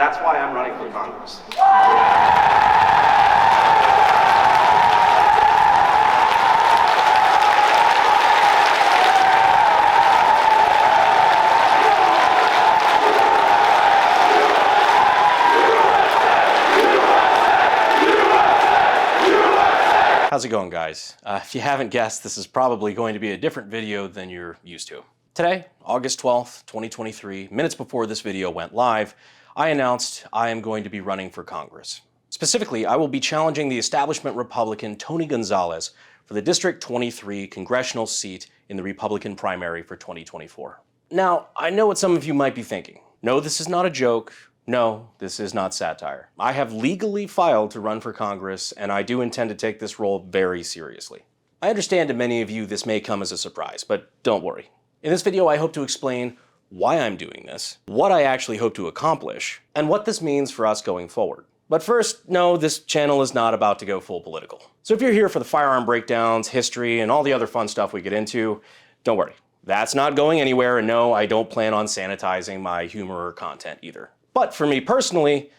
That's why I'm running for Congress. How's it going, guys? If you haven't guessed, this is probably going to be a different video than you're used to. Today, August 12th, 2023, minutes before this video went live, I announced I am going to be running for Congress. Specifically, I will be challenging the establishment Republican Tony Gonzalez for the District 23 congressional seat in the Republican primary for 2024. Now, I know what some of you might be thinking. No, this is not a joke. No, this is not satire. I have legally filed to run for Congress, and I do intend to take this role very seriously. I understand to many of you this may come as a surprise, but don't worry. In this video, I hope to explain why I'm doing this, what I actually hope to accomplish, and what this means for us going forward. But first, no, this channel is not about to go full political. So if you're here for the firearm breakdowns, history, and all the other fun stuff we get into, don't worry. That's not going anywhere, and no, I don't plan on sanitizing my humor or content either. But for me personally,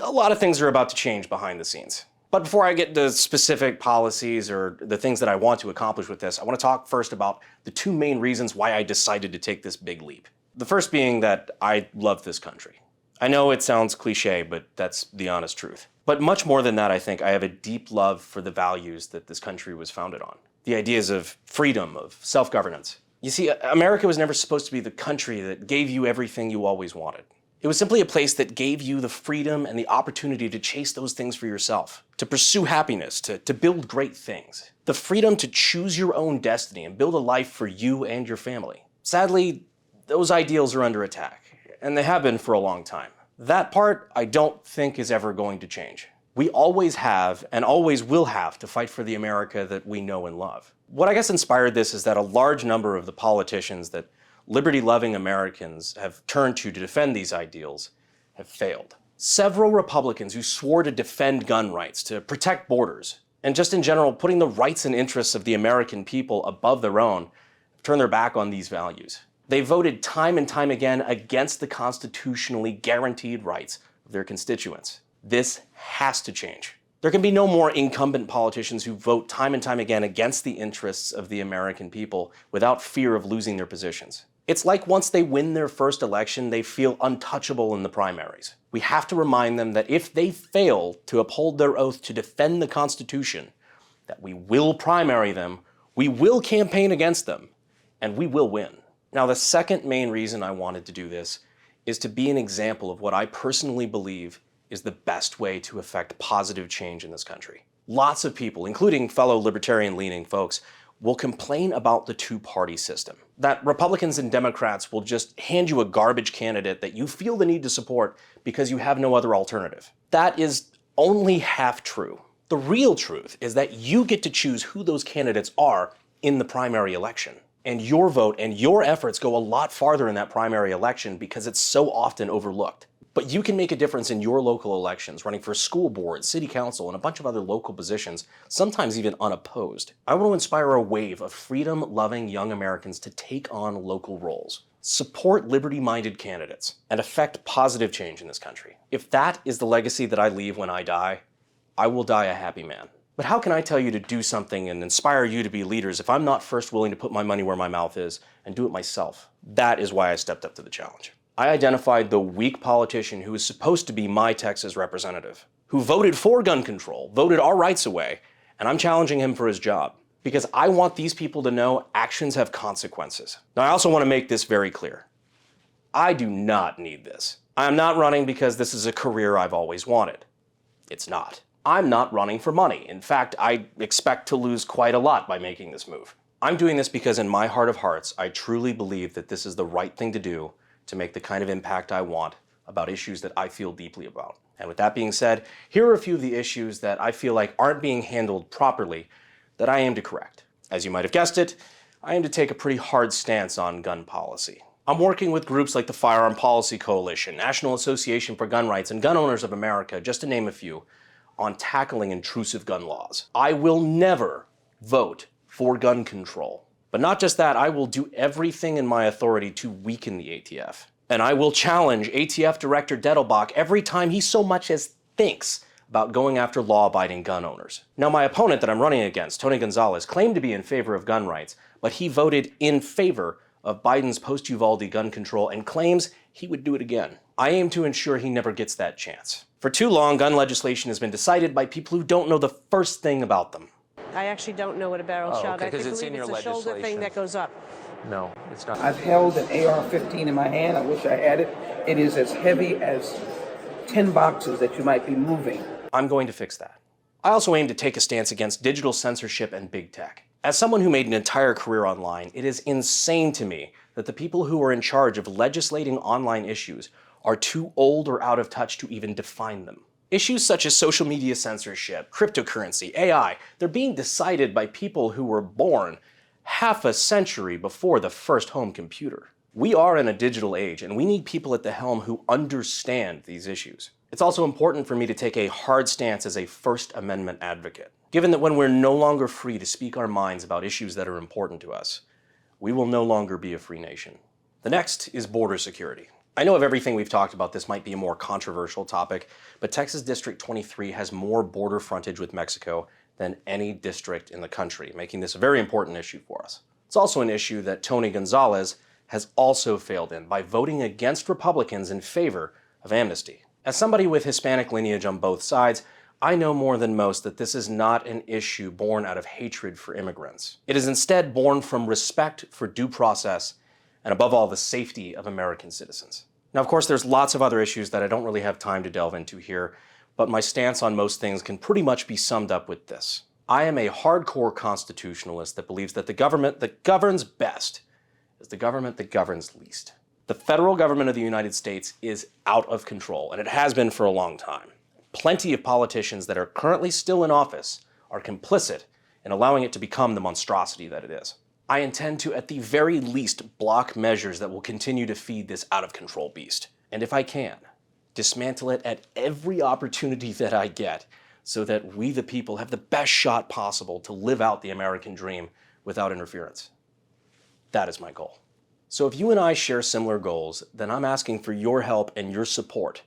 a lot of things are about to change behind the scenes. But before I get to specific policies or the things that I want to accomplish with this, I want to talk first about the two main reasons why I decided to take this big leap. The first being that I love this country. I know it sounds cliche, but that's the honest truth. But much more than that, I think I have a deep love for the values that this country was founded on. The ideas of freedom, of self-governance. You see, America was never supposed to be the country that gave you everything you always wanted. It was simply a place that gave you the freedom and the opportunity to chase those things for yourself, to pursue happiness, to build great things. The freedom to choose your own destiny and build a life for you and your family. Sadly, those ideals are under attack, and they have been for a long time. That part, I don't think is ever going to change. We always have and always will have to fight for the America that we know and love. What I guess inspired this is that a large number of the politicians that liberty-loving Americans have turned to defend these ideals have failed. Several Republicans who swore to defend gun rights, to protect borders, and just in general putting the rights and interests of the American people above their own, have turned their back on these values. They voted time and time again against the constitutionally guaranteed rights of their constituents. This has to change. There can be no more incumbent politicians who vote time and time again against the interests of the American people without fear of losing their positions. It's like once they win their first election, they feel untouchable in the primaries. We have to remind them that if they fail to uphold their oath to defend the Constitution, that we will primary them, we will campaign against them, and we will win. Now, the second main reason I wanted to do this is to be an example of what I personally believe is the best way to effect positive change in this country. Lots of people, including fellow libertarian-leaning folks, will complain about the two-party system. That Republicans and Democrats will just hand you a garbage candidate that you feel the need to support because you have no other alternative. That is only half true. The real truth is that you get to choose who those candidates are in the primary election. And your vote and your efforts go a lot farther in that primary election because it's so often overlooked. But you can make a difference in your local elections, running for school board, city council, and a bunch of other local positions, sometimes even unopposed. I want to inspire a wave of freedom-loving young Americans to take on local roles, support liberty-minded candidates, and effect positive change in this country. If that is the legacy that I leave when I die, I will die a happy man. But how can I tell you to do something and inspire you to be leaders if I'm not first willing to put my money where my mouth is and do it myself? That is why I stepped up to the challenge. I identified the weak politician who was supposed to be my Texas representative, who voted for gun control, voted our rights away, and I'm challenging him for his job. Because I want these people to know actions have consequences. Now, I also want to make this very clear. I do not need this. I'm not running because this is a career I've always wanted. It's not. I'm not running for money. In fact, I expect to lose quite a lot by making this move. I'm doing this because in my heart of hearts, I truly believe that this is the right thing to do to make the kind of impact I want about issues that I feel deeply about. And with that being said, here are a few of the issues that I feel like aren't being handled properly that I aim to correct. As you might have guessed it, I aim to take a pretty hard stance on gun policy. I'm working with groups like the Firearm Policy Coalition, National Association for Gun Rights, and Gun Owners of America, just to name a few, on tackling intrusive gun laws. I will never vote for gun control. But not just that, I will do everything in my authority to weaken the ATF. And I will challenge ATF Director Dettelbach every time he so much as thinks about going after law-abiding gun owners. Now, my opponent that I'm running against, Tony Gonzalez, claimed to be in favor of gun rights, but he voted in favor of Biden's post-Uvalde gun control and claims he would do it again. I aim to ensure he never gets that chance. For too long, gun legislation has been decided by people who don't know the first thing about them. I actually don't know what a barrel shot. Okay, I because it's believe in your it's a shoulder thing legislation. that goes up. No, it's not. I've held an AR-15 in my hand. I wish I had it. It is as heavy as 10 boxes that you might be moving. I'm going to fix that. I also aim to take a stance against digital censorship and big tech. As someone who made an entire career online, it is insane to me that the people who are in charge of legislating online issues are too old or out of touch to even define them. Issues such as social media censorship, cryptocurrency, AI, they're being decided by people who were born half a century before the first home computer. We are in a digital age, and we need people at the helm who understand these issues. It's also important for me to take a hard stance as a First Amendment advocate. Given that when we're no longer free to speak our minds about issues that are important to us, we will no longer be a free nation. The next is border security. I know of everything we've talked about, this might be a more controversial topic, but Texas District 23 has more border frontage with Mexico than any district in the country, making this a very important issue for us. It's also an issue that Tony Gonzalez has also failed in by voting against Republicans in favor of amnesty. As somebody with Hispanic lineage on both sides, I know more than most that this is not an issue born out of hatred for immigrants. It is instead born from respect for due process and above all, the safety of American citizens. Now, of course, there's lots of other issues that I don't really have time to delve into here, but my stance on most things can pretty much be summed up with this. I am a hardcore constitutionalist that believes that the government that governs best is the government that governs least. The federal government of the United States is out of control, and it has been for a long time. Plenty of politicians that are currently still in office are complicit in allowing it to become the monstrosity that it is. I intend to, at the very least, block measures that will continue to feed this out-of-control beast. And if I can, dismantle it at every opportunity that I get so that we, the people, have the best shot possible to live out the American dream without interference. That is my goal. So if you and I share similar goals, then I'm asking for your help and your support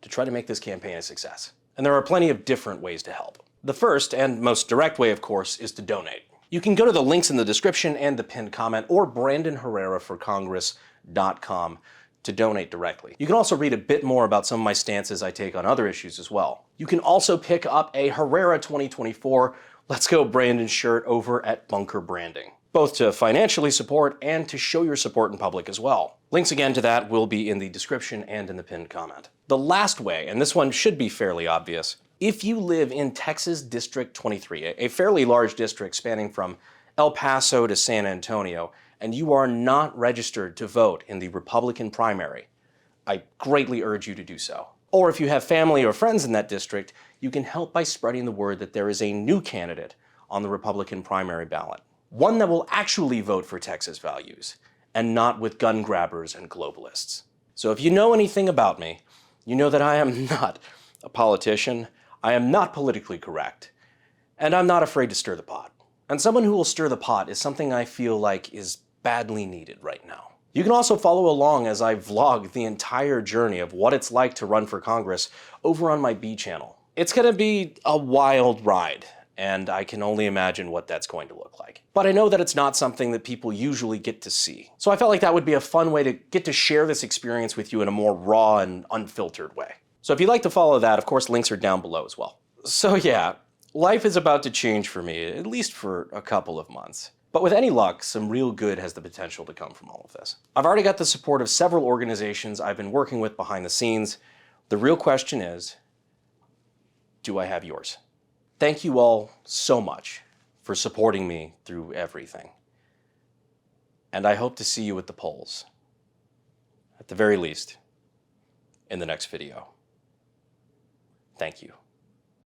to try to make this campaign a success. And there are plenty of different ways to help. The first and most direct way, of course, is to donate. You can go to the links in the description and the pinned comment or BrandonHerreraForCongress.com to donate directly. You can also read a bit more about some of my stances I take on other issues as well. You can also pick up a Herrera 2024 Let's Go Brandon shirt over at Bunker Branding, both to financially support and to show your support in public as well. Links again to that will be in the description and in the pinned comment. The last way, and this one should be fairly obvious, if you live in Texas District 23, a fairly large district spanning from El Paso to San Antonio, and you are not registered to vote in the Republican primary, I greatly urge you to do so. Or if you have family or friends in that district, you can help by spreading the word that there is a new candidate on the Republican primary ballot. One that will actually vote for Texas values, and not with gun grabbers and globalists. So if you know anything about me, you know that I am not a politician, I am not politically correct, and I'm not afraid to stir the pot. And someone who will stir the pot is something I feel like is badly needed right now. You can also follow along as I vlog the entire journey of what it's like to run for Congress over on my B channel. It's gonna be a wild ride, and I can only imagine what that's going to look like. But I know that it's not something that people usually get to see. So I felt like that would be a fun way to get to share this experience with you in a more raw and unfiltered way. So if you'd like to follow that, of course, links are down below as well. So yeah, life is about to change for me, at least for a couple of months. But with any luck, some real good has the potential to come from all of this. I've already got the support of several organizations I've been working with behind the scenes. The real question is, do I have yours? Thank you all so much for supporting me through everything. And I hope to see you at the polls. At the very least, in the next video. Thank you.